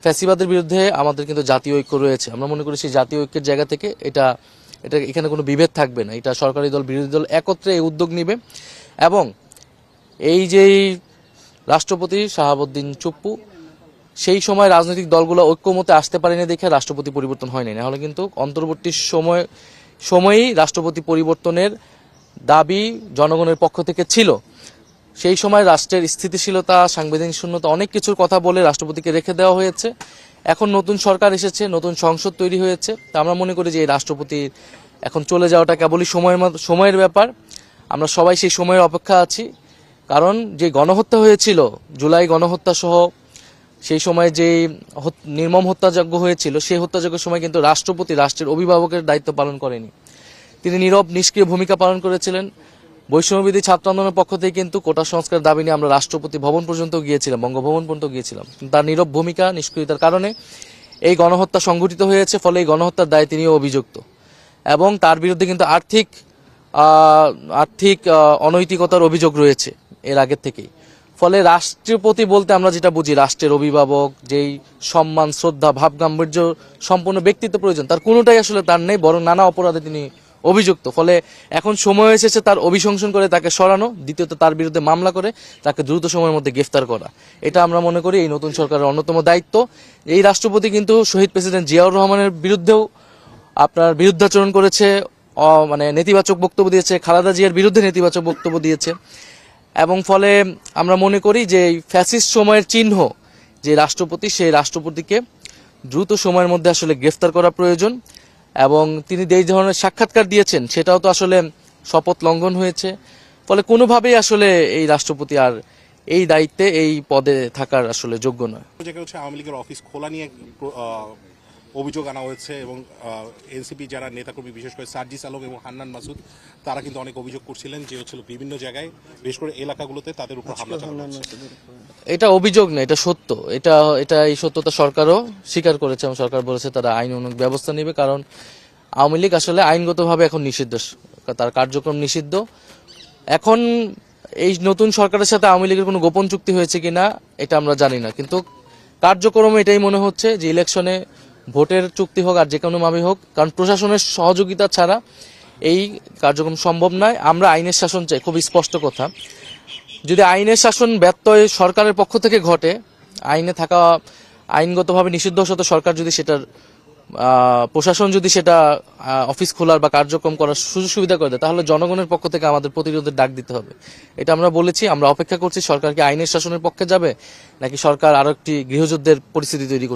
ফ্যাসিবাদের বিরুদ্ধে আমাদের কিন্তু জাতীয় ঐক্য রয়েছে। আমরা মনে করি সেই জাতীয় ঐক্যের জায়গা থেকে এটা এখানে কোনো বিভেদ থাকবে না। এটা সরকারি দল বিরোধী দল একত্রে এই উদ্যোগ নেবে এবং এই যে রাষ্ট্রপতি শাহাবুদ্দিন চুপ্পু সেই সময় রাজনৈতিক দলগুলো ঐক্যমতে আসতে পারেনি দেখে রাষ্ট্রপতি পরিবর্তন হয়নি, নাহলে কিন্তু অন্তর্বর্তী সময়েই রাষ্ট্রপতি পরিবর্তনের দাবি জনগণের পক্ষ থেকে ছিল। সেই সময় রাষ্ট্রের স্থিতিশীলতা, সাংবিধানিক শূন্যতা অনেক কিছুর কথা বলে রাষ্ট্রপতিকে রেখে দেওয়া হয়েছে। এখন নতুন সরকার এসেছে, নতুন সংসদ তৈরি হয়েছে, তা আমরা মনে করি যে এই রাষ্ট্রপতির এখন চলে যাওয়াটা কেবলই সময়ের ব্যাপার। আমরা সবাই সেই সময়ের অপেক্ষা আছি, কারণ যে গণহত্যা হয়েছিল, জুলাই গণহত্যা সহ সেই সময় যে নির্মম হত্যাযজ্ঞ হয়েছিল, সেই হত্যাযজ্ঞের সময় কিন্তু রাষ্ট্রপতি রাষ্ট্রের অভিভাবকের দায়িত্ব পালন করেনি। তিনি নীরব নিষ্ক্রিয় ভূমিকা পালন করেছিলেন। বৈষম্যবিধি ছাত্র আন্দোলনের পক্ষ থেকে কিন্তু কোটা সংস্কার দাবি নিয়ে আমরা রাষ্ট্রপতি ভবন পর্যন্ত গিয়েছিলাম, বঙ্গভবন পর্যন্ত গিয়েছিলাম। তার নীরব ভূমিকা, নিষ্ক্রিয়তার কারণে এই গণহত্যা সংঘটিত হয়েছে। ফলে এই গণহত্যার দায়ে তিনিও অভিযুক্ত এবং তার বিরুদ্ধে কিন্তু আর্থিক অনৈতিকতার অভিযোগ রয়েছে এর আগের থেকেই। ফলে রাষ্ট্রপতি বলতে আমরা যেটা বুঝি, রাষ্ট্রের অভিভাবক, যেই সম্মান, শ্রদ্ধা, ভাব গাম্ভীর্য সম্পূর্ণ ব্যক্তিত্ব প্রয়োজন, তার কোনোটাই আসলে তার নেই, বরং নানা অপরাধে তিনি অভিযুক্ত। ফলে এখন সময় এসেছে তার অভিশংসন করে তাকে সরানো, দ্বিতীয়ত তার বিরুদ্ধে মামলা করে তাকে দ্রুত সময়ের মধ্যে গ্রেফতার করা। এটা আমরা মনে করি এই নতুন সরকারের অন্যতম দায়িত্ব। এই রাষ্ট্রপতি কিন্তু শহীদ প্রেসিডেন্ট জিয়াউর রহমানের বিরুদ্ধেও বিরুদ্ধাচরণ করেছে, নেতিবাচক বক্তব্য দিয়েছে, খালেদা জিয়ার বিরুদ্ধে নেতিবাচক বক্তব্য দিয়েছে। এবং ফলে আমরা মনে করি যে এই ফ্যাসিস্ট সময়ের চিহ্ন যে রাষ্ট্রপতি, সেই রাষ্ট্রপতিকে দ্রুত সময়ের মধ্যে আসলে গ্রেফতার করা প্রয়োজন। এবং তিনি যে ধরনের সাক্ষাৎকার দিয়েছেন সেটাও তো আসলে শপথ লঙ্ঘন হয়েছে। ফলে কোনোভাবেই আসলে এই রাষ্ট্রপতি আর এই দায়িত্বে, এই পদে থাকার আসলে যোগ্য নয়। আওয়ামী লীগের অফিস খোলা নিয়ে অভিযোগ আনা হয়েছে এবং এনসিপি যারা নেতাকর্মী, বিশেষ করে সার্জিস আলম এবং হান্নান মাসুদ, তারা কিন্তু অনেক অভিযোগ করছিলেন যে বিভিন্ন জায়গায়, বিশেষ করে এলাকাগুলোতে তাদের উপর হামলা চালানো হচ্ছে। এটা অভিযোগ না, এটা সত্য। এই সত্যতা সরকারও স্বীকার করেছে এবং সরকার বলেছে তারা আইন অনুগ ব্যবস্থা নেবে, কারণ আওয়ামী লীগ আসলে আইনগতভাবে এখন নিষিদ্ধ, তার কার্যক্রম নিষিদ্ধ। এখন এই নতুন সরকারের সাথে আওয়ামী লীগের কোনো গোপন চুক্তি হয়েছে কিনা এটা আমরা জানি না, কিন্তু কার্যক্রমে এটাই মনে হচ্ছে যে ইলেকশনে ভোটের চুক্তি হোক আর যে কোনো ভাবে হোক, কারণ প্রশাসনের সহযোগিতা ছাড়া এই কার্যক্রম সম্ভব নয়। আমরা আইনের শাসন চাই, খুব স্পষ্ট কথা। যদি আইনের শাসন ব্যত্যয় সরকারের পক্ষ থেকে ঘটে, আইনগতভাবে নিষিদ্ধ সাথে সরকার যদি সেটার প্রশাসন যদি সেটা অফিস খোলার বা কার্যক্রম করার সুযোগ সুবিধা করে দেয়, তাহলে জনগণের পক্ষ থেকে আমাদের প্রতিরোধের ডাক দিতে হবে। এটা আমরা বলেছি। আমরা অপেক্ষা করছি সরকার কি আইনের শাসনের পক্ষে যাবে, নাকি সরকার আরো একটি গৃহযুদ্ধের পরিস্থিতি তৈরি করবে।